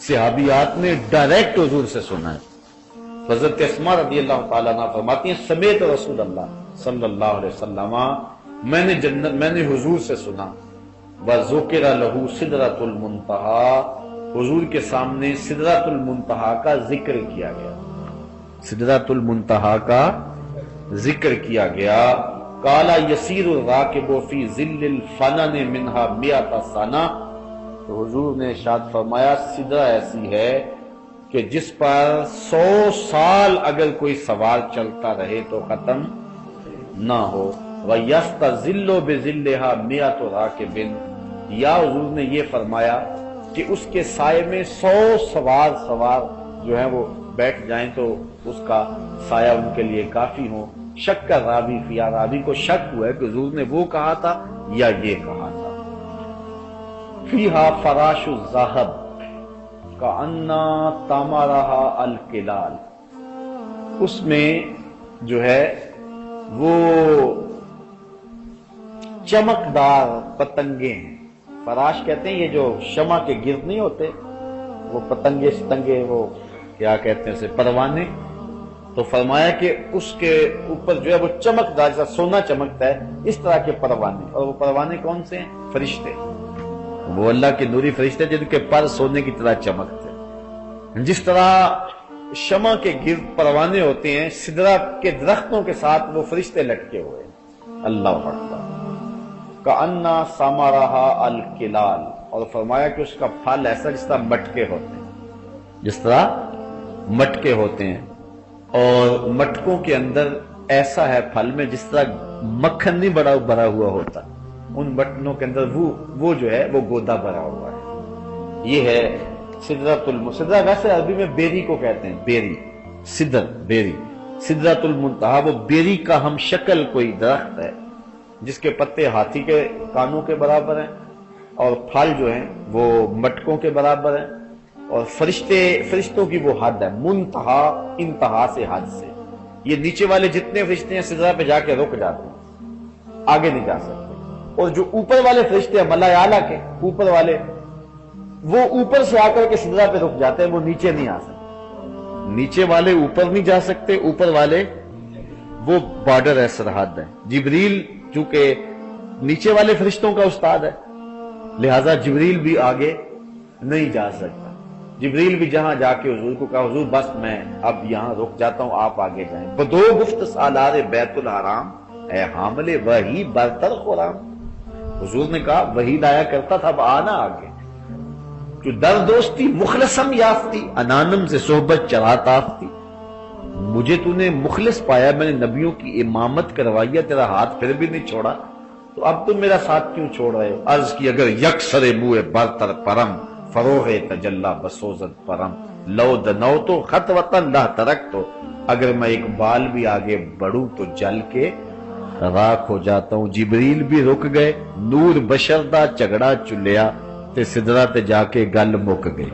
Speaker 1: صحابیات نے ڈائریکٹ حضور سے سنا ہے۔ حضرت اسماء رضی اللہ تعالیٰ عنہ فرماتی ہیں سمیت رسول اللہ صلی اللہ علیہ وسلم، میں نے حضور سے سنا، وَذُكِرَ لَهُ سِدْرَةُ الْمُنْتَهَا، حضور کے سامنے سدرۃ المنتہا کا ذکر کیا گیا، سدرۃ المنتہا کا ذکر کیا گیا۔ قَالَ يَسِيرُ الرَّاكِبُ فِي ظِلِّ الْفَنَنِ مِنْهَا مِئَةَ سَنَةٍ، تو حضور نے ارشاد فرمایا سدرہ ایسی ہے کہ جس پر 100 سال اگر کوئی سوار چلتا رہے تو ختم نہ ہو۔ وَيَسْتَظِلُّ بِظِلِّهَا مِئَةُ رَاكِبٍ، یا حضور نے یہ فرمایا کہ اس کے سائے میں 100 سوار جو ہیں وہ بیٹھ جائیں تو اس کا سایہ ان کے لیے کافی ہو۔ شک کا راوی فیا، راوی کو شک ہوا ہے کہ حضور نے وہ کہا تھا یا یہ کہا تھا۔ فیہا فراش الذہب کأنّا تمرہا الکلال، اس میں جو ہے وہ چمکدار پتنگیں ہیں، فراش کہتے ہیں یہ جو شمع کے گرد نہیں ہوتے وہ پتنگے ستنگے، وہ کیا کہتے ہیں اسے، پروانے. تو فرمایا کہ اس کے اوپر جو ہے وہ چمکدار جیسا سونا چمکتا ہے، اس طرح کے پروانے. اور وہ پروانے کون سے ہیں؟ فرشتے. وہ اللہ کے نوری فرشتے جن کے پر سونے کی طرح چمکتے ہیں. جس طرح شمع کے گرد پروانے ہوتے ہیں، سدرہ کے درختوں کے ساتھ وہ فرشتے لٹکے ہوئے ہیں. اللہ اکبر. کأنّا ثمرھا الکلال. اور فرمایا کہ اس کا پھل ایسا جس طرح مٹکے ہوتے ہیں، جس طرح مٹکے ہوتے ہیں. اور مٹکوں کے اندر ایسا ہے پھل میں جس طرح مکھن نہیں بھرا ہوا ہوتا، ان بٹنوں کے اندر وہ جو ہے وہ گودا بھرا ہوا ہے. یہ ہے سدرۃ المنتہا. ویسے عربی میں بیری کو کہتے ہیں، بیری، سدر، بیری. سدرۃ المنتہا وہ بیری کا ہم شکل کوئی درخت ہے جس کے پتے ہاتھی کے کانوں کے برابر ہیں اور پھل جو ہیں وہ مٹکوں کے برابر ہیں. اور فرشتوں کی وہ حد ہے، منتہا، انتہا سے، حد سے. یہ نیچے والے جتنے فرشتے ہیں سدرہ پہ جا کے رک جاتے ہیں، آگے نہیں جا سکتے. اور جو اوپر والے فرشتے ہیں ملائے اعلیٰ کے اوپر والے، وہ اوپر سے آ کر کے سدرہ پہ رک جاتے ہیں، وہ نیچے نہیں آ سکتے. نیچے والے اوپر نہیں جا سکتے، اوپر والے وہ بارڈر ہے، سرحد ہے. جبریل چونکہ نیچے والے فرشتوں کا استاد ہے، لہذا جبریل بھی آگے نہیں جا سکتا. جبریل بھی جہاں جا کے حضور کو کہا حضور بس میں اب یہاں رک جاتا ہوں، آپ آگے جائیں. بدو گفت سالار بیت الحرام، اے حامل وحی برتر خرام. حضور نے کہا وحی لایا کرتا تھا، اب آنا آگے. جو در دوستی مخلصم یافتی، انانم سے صحبت چرات آفتی. مجھے تو نے مخلص پایا، میں نے نبیوں کی امامت کروائی ہے، تیرا ہاتھ پھر بھی نہیں چھوڑا، تو اب تم میرا ساتھ کیوں چھوڑ رہے ہو؟ عرض کی اگر یکسر موئے برتر پرم، فروغ تجلا بسوزت پرم، لو دنو تو خط وطن لا ترک تو. اگر میں ایک بال بھی آگے بڑھوں تو جل کے راکھ ہو جاتا ہوں. جبریل بھی رک گئے، نور بشر دا جھگڑا چلیا تے سدرہ تے جا کے گل مک گئی.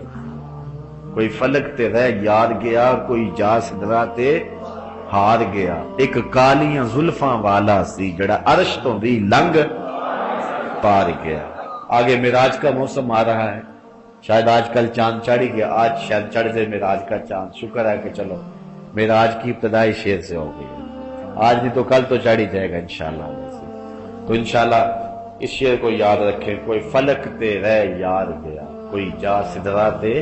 Speaker 1: کوئی فلک تے رہ یار گیا، کوئی جا سدرہ تے ہار گیا. ایک کالیاں زلفاں والا سی جڑا عرش تو بھی لنگ پار گیا. آگے معراج کا موسم آ رہا ہے، شاید آج کل چاند چڑھ گیا، آج شاید چڑھ جائے معراج کا چاند. شکر ہے کہ چلو معراج کی ابتدائی شیر سے ہو گئی، آج نہیں تو کل تو چڑھ ہی جائے گا انشاءاللہ. تو انشاءاللہ اس شیر کو یاد رکھیں. کوئی فلک تے رہ یار گیا، کوئی جا سدرہ تے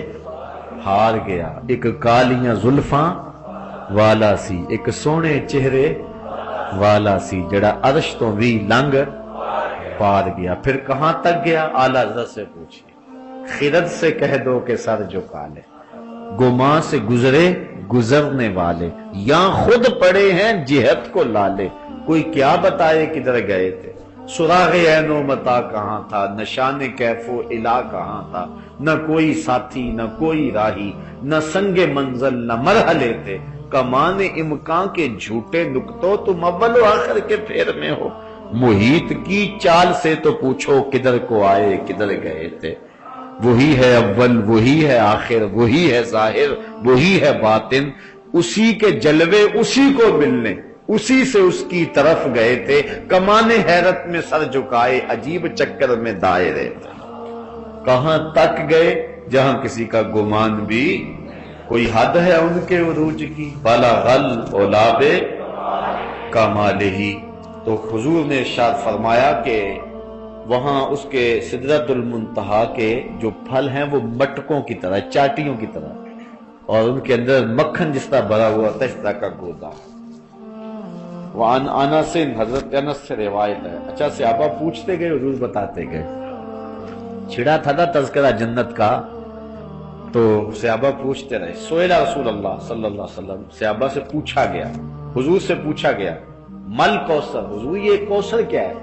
Speaker 1: ہار گیا. ایک کالیاں زلفاں والا سی، ایک سونے چہرے والا سی جڑا عرش تو بھی لنگ پار گیا. پھر کہاں تک گیا؟ اعلیٰ حضرت سے پوچھئے. خرد سے کہہ دو کہ سر جھکا لے، گماں سے گزرے گزرنے والے، یہاں خود پڑے ہیں جہت کو لالے. کوئی کیا بتائے کدھر گئے تھے، سراغ عین و متا کہاں تھا، نشان کیف و الا کہاں تھا. نہ کوئی ساتھی نہ کوئی راہی، نہ سنگ منزل نہ مرحلے تھے. کمان امکان کے جھوٹے نکتوں، تم اول و آخر کے پھیر میں ہو. محیط کی چال سے تو پوچھو کدھر کو آئے کدھر گئے تھے. وہی ہے اول، وہی ہے آخر، وہی ہے ظاہر، وہی ہے باطن. اسی کے جلوے اسی کو ملنے، اسی سے اس کی طرف گئے تھے. کمان حیرت میں سر جھکائے، عجیب چکر میں دائرے تھے. کہاں تک گئے جہاں کسی کا گمان بھی، کوئی حد ہے ان کے عروج کی. بلغ العلاب کمالہ. تو حضور نے ارشاد فرمایا کہ وہاں اس کے سدرۃ المنتہا کے جو پھل ہیں وہ مٹکوں کی طرح، چاٹیوں کی طرح، اور ان کے اندر مکھن جس طرح بھرا ہوا تھا اس طرح کا گودا. وعن انس، حضرت انس سے روایت ہے. اچھا صحابہ پوچھتے گئے، حضور بتاتے گئے. چھڑا تھا نا تذکرہ جنت کا، تو صحابہ پوچھتے رہے. سئل رسول اللہ صلی اللہ علیہ وسلم، صحابہ سے پوچھا گیا، حضور سے پوچھا گیا، مل کوثر، حضور یہ کوثر کیا ہے؟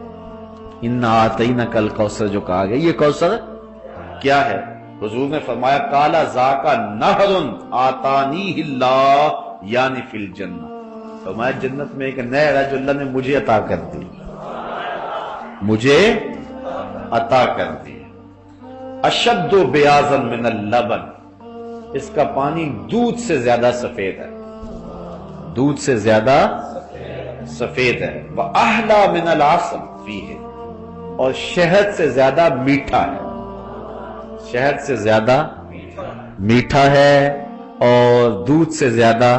Speaker 1: انا اعطینک الکوثر جو کہا گیا، یہ کوثر کیا ہے؟ حضور نے فرمایا قال ذاک نہر آتانیہ اللہ یعنی فی الجنہ. فرمایا جنت میں ایک نہر ہے جو اللہ نے مجھے عطا کر دی، مجھے عطا کر دی. اشد بیاضا من اللبن، اس کا پانی دودھ سے زیادہ سفید ہے، دودھ سے زیادہ سفید ہے. وَأَحْلَى مِنَ الْعَسَلِ فِيهِ، اور شہد سے زیادہ میٹھا ہے، شہد سے زیادہ میٹھا ہے اور دودھ سے زیادہ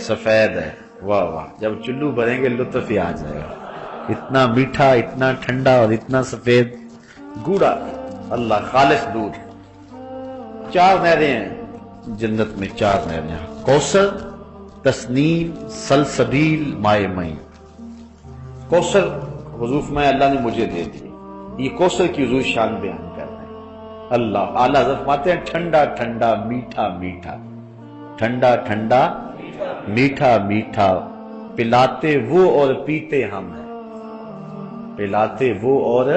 Speaker 1: سفید ہے۔ واہ واہ، جب چلو بھریں گے لطف ہی آ جائے گا، اتنا میٹھا، اتنا ٹھنڈا اور اتنا سفید گوڑا، اللہ خالص دودھ۔ 4 نہریں ہیں جنت میں، 4 نہریں ہیں، کوثر، تسنیم، سلسبیل، مائے معین۔ کوثر حضور فرمایا اللہ نے مجھے دے دی، یہ کوثر کی حضور شان بیان کر رہے ہیں۔ اللہ اعلیٰ حضرت فرماتے ہیں ٹھنڈا ٹھنڈا میٹھا میٹھا، ٹھنڈا ٹھنڈا میٹھا میٹھا، پلاتے وہ اور پیتے ہم ہیں، پلاتے وہ اور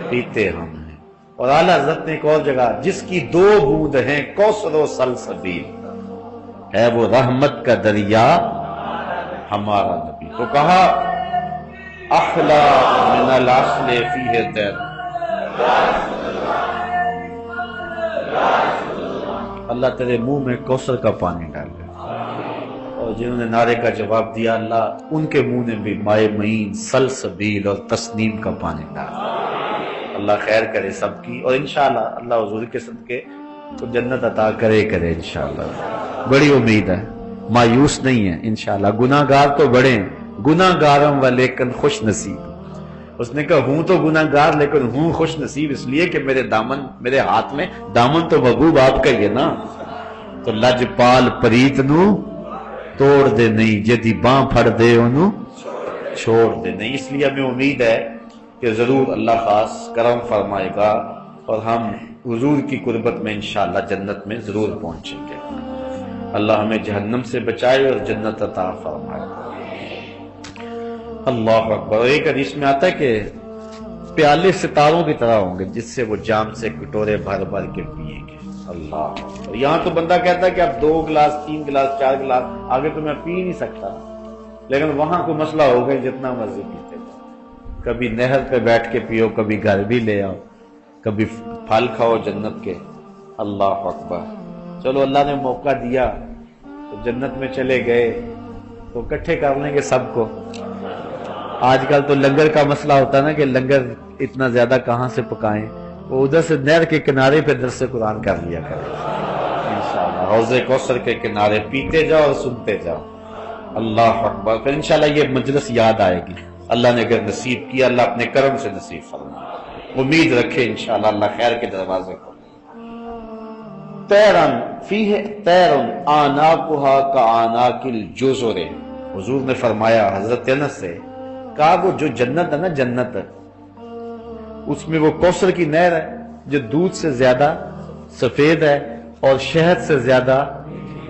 Speaker 1: پیتے ہم ہیں۔ اور اعلیٰ حضرت نے ایک اور جگہ، جس کی 2 بوند ہیں کوثر و سلسبیل، ہے وہ رحمت کا دریا ہمارا نبی۔ تو کہا احلا من العسل فیہ تیر، اللہ تیرے منہ میں کوثر کا پانی ڈال دے۔ اور جنہوں نے نعرے کا جواب دیا، اللہ ان کے منہ نے بھی مائے معین، سلسبیل اور تسنیم کا پانی ڈال دے۔ اللہ خیر کرے سب کی، اور انشاءاللہ اللہ حضور کے صدقے تو جنت عطا کرے انشاءاللہ۔ بڑی امید ہے، مایوس نہیں ہے انشاءاللہ۔ گناہ گار تو بڑے ہیں، گناہ گارم و لیکن خوش نصیب۔ اس نے کہا ہوں تو گناہ گار لیکن ہوں خوش نصیب، اس لیے کہ میرے دامن، میرے ہاتھ میں دامن تو محبوب آپ کا ہی ہے نا۔ تو لج پال پریت نو توڑ دے نہیں، جدی باں پھڑ دے انہوں چھوڑ دے نہیں۔ اس لیے ہمیں امید ہے کہ ضرور اللہ خاص کرم فرمائے گا اور ہم حضور کی قربت میں انشاءاللہ جنت میں ضرور پہنچیں گے۔ اللہ ہمیں جہنم سے بچائے اور جنت عطا فرمائے۔ اللہ اکبر۔ ایک حدیث میں آتا ہے کہ پیالے ستاروں کی طرح ہوں گے، جس سے وہ جام سے کٹورے بھر بھر کے پیئیں گے۔ اللہ اکبر۔ یہاں تو بندہ کہتا ہے کہ اب 2 گلاس 3 گلاس 4 گلاس آگے تو میں پی نہیں سکتا، لیکن وہاں کوئی مسئلہ ہو گیا جتنا مرضی پیتے جاؤ، کبھی نہر پہ بیٹھ کے پیو، کبھی گھر بھی لے آؤ، کبھی پھل کھاؤ جنت کے۔ اللہ اکبر۔ چلو اللہ نے موقع دیا تو جنت میں چلے گئے تو اکٹھے کر لیں گے سب کو۔ آج کل تو لنگر کا مسئلہ ہوتا ہے نا کہ لنگر اتنا زیادہ کہاں سے پکائیں، وہ ادھر سے نہر کے کنارے پہ درس قرآن کر لیا کریں انشاءاللہ، حوض کوثر کے کنارے پیتے جاؤ اور سنتے جاؤ۔ اللہ اکبر۔ پھر انشاءاللہ یہ مجلس یاد آئے گی، اللہ نے اگر نصیب کیا، اللہ اپنے کرم سے نصیب فرمائے۔ امید رکھے انشاءاللہ اللہ خیر کے دروازے کو۔ تیرن فیہ تیرن آناکہا کآناک الجزر، حضور نے فرمایا حضرت انس سے، کہا وہ جو جنت ہے نا، جنت ہے اس میں وہ کوثر کی نہر ہے جو دودھ سے زیادہ سفید ہے اور شہد سے زیادہ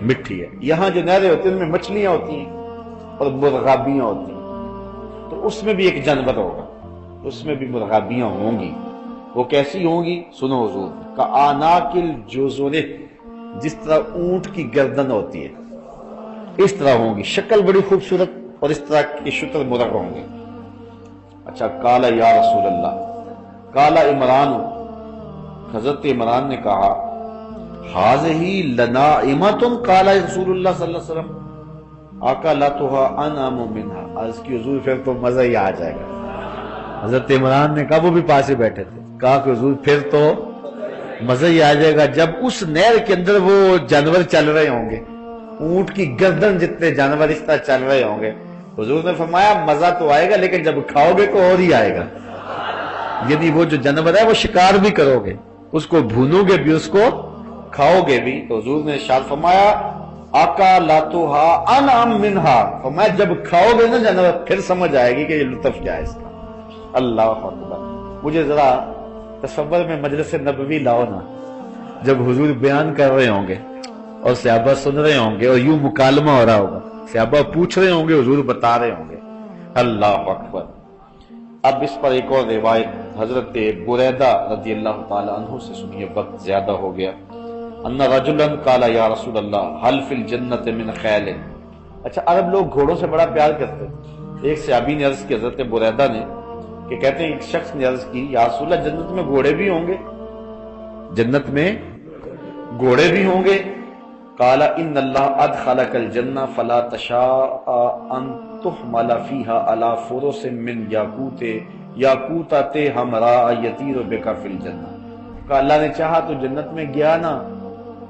Speaker 1: مٹھی ہے۔ یہاں جو نہریں ہوتی ہیں ان میں مچھلیاں ہوتی ہیں اور مرغابیاں ہوتی ہیں، تو اس میں بھی ایک جانور ہوگا، اس میں بھی مرغابیاں ہوں گی۔ وہ کیسی ہوں گی؟ سنو حضور، کآناک الجزر، جس طرح اونٹ کی گردن ہوتی ہے اس طرح ہوں گی، شکل بڑی خوبصورت، اور اس طرح کے شتر مرغ ہوں گے۔ اچھا، قال یا رسول اللہ، قال عمران، حضرت عمران نے کہا ہذہ لناعمۃ، قال رسول اللہ صلی اللہ علیہ وسلم اکلتها انعم منها، عرض کی حضور پھر تو مزہ ہی آ جائے گا۔ حضرت عمران نے کہا، وہ بھی پاس ہی بیٹھے تھے، کہا کہ حضور پھر تو مزہ ہی آ جائے گا جب اس نہر کے اندر وہ جانور چل رہے ہوں گے، اونٹ کی گردن جتنے جانور اس طرح چل رہے ہوں گے۔ حضور نے فرمایا مزہ تو آئے گا لیکن جب کھاؤ گے تو اور ہی آئے گا، یعنی وہ جو جانور ہے وہ شکار بھی کرو گے، اس کو بھونو گے بھی، اس کو کھاؤ گے بھی۔ تو حضور نے ارشاد فرمایا اکلتھا انعم منہا، فرمایا جب کھاؤ گے نا جانور پھر سمجھ آئے گی کہ یہ لطف کیا ہے اس کا۔ اللہ اکبر۔ مجھے ذرا تصور میں مجلس نبوی لاؤ نا، جب حضور بیان کر رہے ہوں گے اور صحابہ سن رہے ہوں گے اور یوں مکالمہ ہو رہا ہوگا، صحابہ پوچھ رہے ہوں گے، حضور بتا رہے ہوں گے۔ اللہ اکبر۔ اب اس پر ایک اور روایت حضرت بریدہ رضی اللہ تعالی عنہ سے سنیے، وقت زیادہ ہو گیا۔ ان رجلا قال یا رسول اللہ هل فی الجنت من خیل، اچھا عرب لوگ گھوڑوں سے بڑا پیار کرتے ہیں۔ ایک صحابی نے عرض کی حضرت بریدہ نے کہ کہتے ہیں ایک شخص نے عرض کی یا رسول اللہ جنت میں گھوڑے بھی ہوں گے، جنت میں گھوڑے بھی ہوں گے؟ قال ان اللہ ادخلک الجنہ فلا تشاء ان تحمل فیہا علی فرس من یاقوت یاقوتۃ حمراء یطیر بک فی الجنہ، کہ اللہ نے چاہا تو جنت میں گیا نا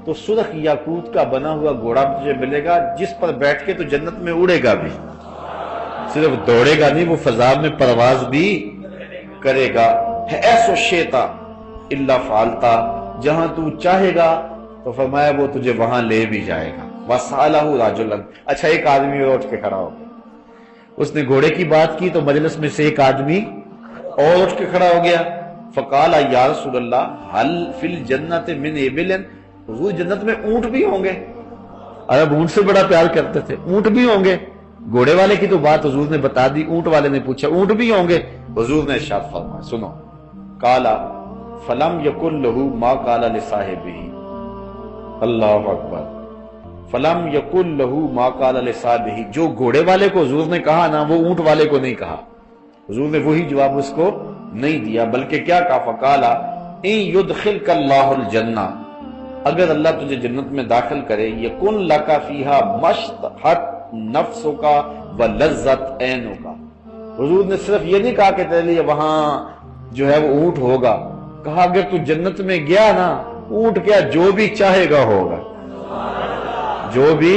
Speaker 1: تو سرخ یاقوت کا بنا ہوا گھوڑا تجھے ملے گا جس پر بیٹھ کے تو جنت میں اڑے گا بھی، صرف دوڑے گا نہیں، وہ فضا میں پرواز بھی کرے گا۔ ایسو شیتا الا فعلتا، جہاں تو چاہے گا تو فرمایا وہ تجھے وہاں لے بھی جائے گا۔ وَسَأَلَهُ رَجُلًا، اچھا ایک آدمی اور اٹھ کے کھڑا ہو گیا، اس نے گھوڑے کی بات کی تو مجلس میں سے ایک آدمی اور اٹھ کے کھڑا ہو گیا۔ فقال یا رسول اللہ هل فی الجنت من ابل، حضور جنت میں اونٹ بھی ہوں گے؟ عرب اونٹ سے بڑا پیار کرتے تھے، اونٹ بھی ہوں گے؟ گھوڑے والے کی تو بات حضور نے بتا دی، اونٹ والے نے پوچھا اونٹ بھی ہوں گے؟ حضور نے ارشاد فرمایا سنو، قالا فلم یکن لہ ما قال لصاحبہ، اللہ اکبر، فلم یکن لہ ما قال لصاحبہ، جو گھوڑے والے کو حضور نے کہا نا وہ اونٹ والے کو نہیں کہا، حضور نے وہی جواب اس کو نہیں دیا، بلکہ کیا کہا؟ فقالا ان یدخلک اللہ الجنہ، اگر اللہ تجھے جنت میں داخل کرے، یکن لک فیہا مشتہت نفسک ولذت عینک، حضور نے صرف یہ نہیں کہا کہ تیرے لیے وہاں جو ہے وہ اونٹ ہوگا، کہا اگر تو جنت میں گیا نا اونٹ کیا جو بھی چاہے گا ہوگا، جو بھی،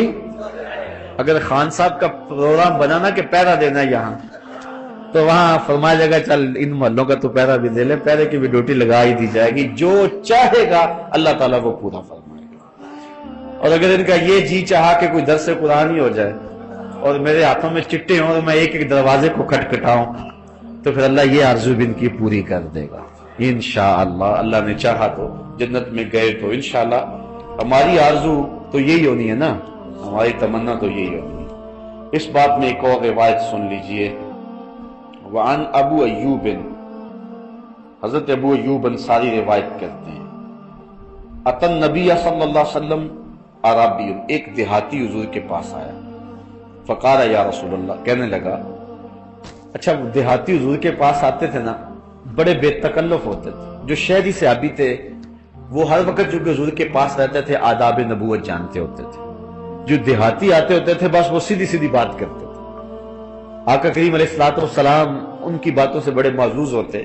Speaker 1: اگر خان صاحب کا پروگرام بنانا کہ پہرا دینا یہاں تو وہاں فرمایا جائے گا چل ان محلوں کا تو پہرا بھی دے لے، پہرے کی بھی ڈیوٹی لگا ہی دی جائے گی، جو چاہے گا اللہ تعالیٰ وہ پورا فرمائے گا۔ اور اگر ان کا یہ جی چاہا کہ کوئی درس قرآن ہی ہو جائے اور میرے ہاتھوں میں چٹے ہوں اور میں ایک ایک دروازے کو کھٹکھٹاؤں تو پھر اللہ یہ آرزو بھی ان کی پوری کر دے گا انشاءاللہ۔ اللہ نے چاہا تو جنت میں گئے تو انشاءاللہ ہماری آرزو تو یہی ہونی ہے نا، ہماری تمنا تو یہی ہونی ہے۔ اس بات میں ایک اور روایت سن لیجئے، وعن ابو ایوب، حضرت ابو ایوب انصاری روایت کرتے ہیں، اتى النبی صلی اللہ علیہ وسلم عربی، ایک دیہاتی حضور کے پاس آیا، فقال یا رسول اللہ، کہنے لگا، اچھا دیہاتی حضور کے پاس آتے تھے نا بڑے بے تکلف ہوتے تھے، جو شہری صحابی تھے وہ ہر وقت جو کہ حضور کے پاس رہتے تھے آداب نبوت جانتے ہوتے تھے، جو دیہاتی آتے ہوتے تھے بس وہ سیدھی سیدھی بات کرتے تھے، آقا کریم علیہ الصلوۃ والسلام ان کی باتوں سے بڑے معزوز ہوتے۔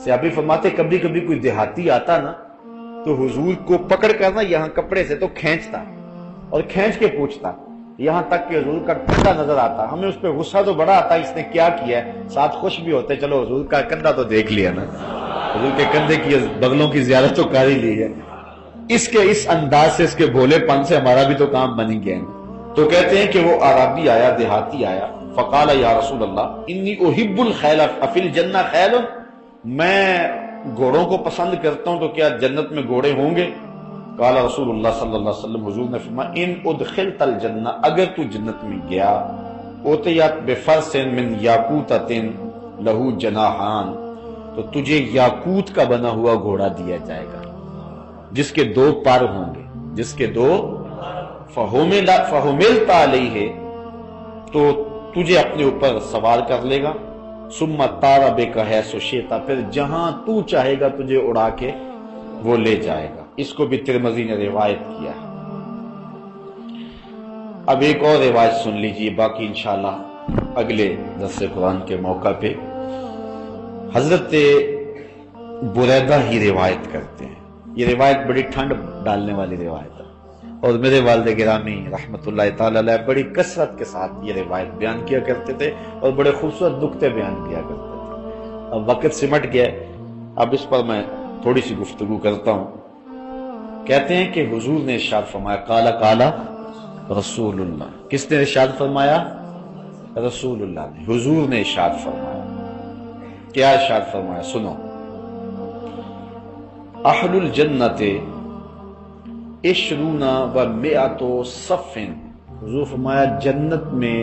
Speaker 1: صحابی فرماتے کبھی کبھی کوئی دیہاتی آتا نا تو حضور کو پکڑ کر نا یہاں کپڑے سے تو کھینچتا اور کھینچ کے پوچھتا، یہاں تک کہ حضور کا کندھا نظر آتا، ہمیں اس پہ غصہ تو بڑا آتا اس نے کیا کیا ہے، ساتھ خوش بھی ہوتے چلو حضور کا کندھا تو دیکھ لیا نا، حضور کے کندھے کی بغلوں کی زیارت تو کر ہی لی ہے، اس کے اس انداز سے اس کے بھولے پن سے ہمارا بھی تو کام بن گیا ہے۔ تو کہتے ہیں کہ وہ عربی آیا، دیہاتی آیا، فقال یا رسول اللہ انی احب الخیل افی الجنہ خیل، میں گھوڑوں کو پسند کرتا ہوں تو کیا جنت میں گھوڑے ہوں گے؟ قال رسول اللہ صلی اللہ علیہ وسلم، حضور نے فرمایا ان ادخلت الجنہ، اگر تو جنت میں گیا، اوتیت بفرس من یاقوتۃ لہ جناحان، تو تجھے یاقوت کا بنا ہوا گھوڑا دیا جائے گا جس کے دو پر ہوں گے، جس کے دو، فحملت علیہ، تو تجھے اپنے اوپر سوار کر لے گا، ثم طار بک حیث شئت، پھر جہاں تو چاہے گا تجھے اڑا کے وہ لے جائے گا۔ اس کو بھی ترمذی نے روایت کیا ہے۔ اب ایک اور روایت سن لیجئے، باقی انشاءاللہ اگلے درس قرآن کے موقع پہ۔ حضرت بریدہ ہی روایت کرتے ہیں، یہ روایت بڑی ٹھنڈ ڈالنے والی روایت ہے، اور میرے والد گرامی رحمت اللہ تعالی علیہ بڑی کثرت کے ساتھ یہ روایت بیان کیا کرتے تھے اور بڑے خوبصورت نکتے بیان کیا کرتے تھے۔ اب وقت سمٹ گیا، اب اس پر میں تھوڑی سی گفتگو کرتا ہوں۔ کہتے ہیں کہ حضور نے ارشاد فرمایا، قال قال رسول اللہ، کس نے ارشاد فرمایا؟ رسول اللہ نے، حضور نے ارشاد فرمایا۔ کیا ارشاد فرمایا؟ سنو، اہل الجنت 20 و 100 صف، حضور فرمایا جنت میں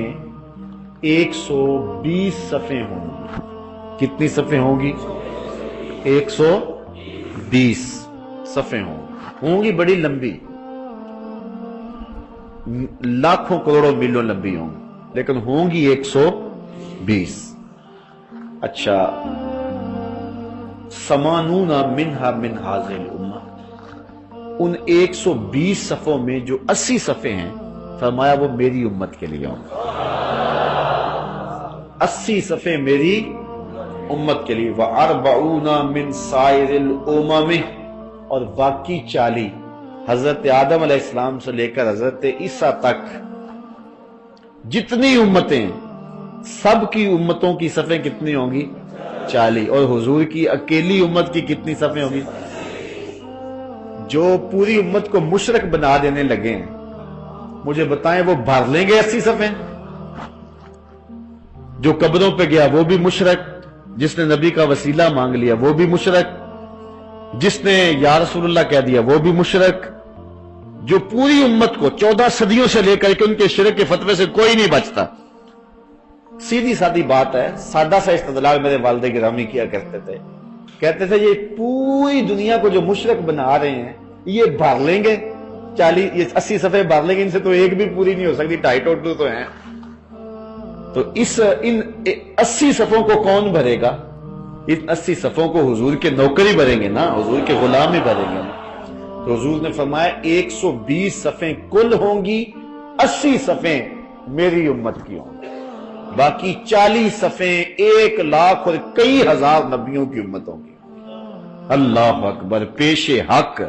Speaker 1: 120 صفیں ہوں گی۔ کتنی صفیں ہوں گی؟ 120 صفیں ہوں گی، بڑی لمبی، لاکھوں کروڑوں میلوں لمبی ہوں گی، لیکن ہوں گی 120۔ اچھا، 80 منہا من ھذہ الامہ، ان 120 صفوں میں جو 80 صفیں ہیں فرمایا وہ میری امت کے لیے ہوں گے، 80 صفیں میری امت کے لیے وَأَرْبَعُونَ مِن سَائِرِ الْأُمَمِ، اور باقی 40 حضرت آدم علیہ السلام سے لے کر حضرت عیسیٰ تک جتنی امتیں، سب کی امتوں کی صفیں کتنی ہوں گی؟ 40۔ اور حضور کی اکیلی امت کی کتنی صفیں ہوں گی؟ جو پوری امت کو مشرک بنا دینے لگے ہیں، مجھے بتائیں وہ بھر لیں گے 80 صفیں؟ جو قبروں پہ گیا وہ بھی مشرک، جس نے نبی کا وسیلہ مانگ لیا وہ بھی مشرک، جس نے یا رسول اللہ کہہ دیا وہ بھی مشرک، جو پوری امت کو 14 صدیوں سے لے کر کے ان کے شرک کے فتوے سے کوئی نہیں بچتا۔ سیدھی سادی بات ہے، سادہ سا استدلال میرے والد گرامی کیا کرتے تھے، کہتے تھے یہ پوری دنیا کو جو مشرک بنا رہے ہیں یہ بھر لیں گے 80 صفحے بھر لیں گے، ان سے تو ایک بھی پوری نہیں ہو سکتی، 2.5 ٹوٹل تو ہیں۔ تو ان 80 صفوں کو کون بھرے گا؟ ان 80 صفوں کو حضور کے نوکر ہی بھریں گے نا، حضور کے غلام ہی بھریں گے نا۔ تو حضور نے فرمایا 120 صفیں کل ہوں گی، 80 صفیں میری امت کی ہوں گی، باقی 40 صفیں 1 لاکھ اور کئی ہزار نبیوں کی امتوں کی۔ اللہ اکبر، پیش حق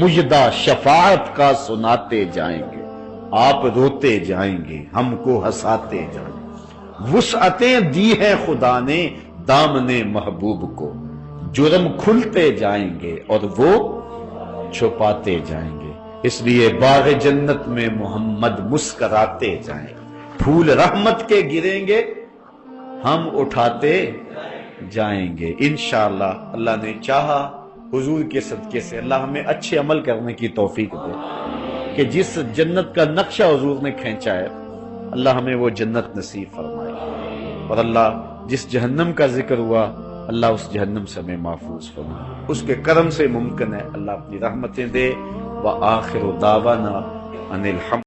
Speaker 1: مجدہ شفاعت کا سناتے جائیں گے، آپ روتے جائیں گے، ہم کو ہنساتے جائیں گے۔ وسعتیں دی ہیں خدا نے دامن محبوب کو، جرم کھلتے جائیں گے اور وہ چھپاتے جائیں گے۔ اس لیے باغ جنت میں محمد مسکراتے جائیں گے، پھول رحمت کے گریں گے، ہم اٹھاتے جائیں گے انشاءاللہ۔ اللہ نے چاہا حضور کے صدقے سے اللہ ہمیں اچھے عمل کرنے کی توفیق دے، کہ جس جنت کا نقشہ حضور نے کھینچا ہے اللہ ہمیں وہ جنت نصیب فرمائے، اور اللہ جس جہنم کا ذکر ہوا اللہ اس جہنم سے ہمیں محفوظ فرمائے، اس کے کرم سے ممکن ہے اللہ اپنی رحمتیں دے۔ وآخر دعوانا ان الحمد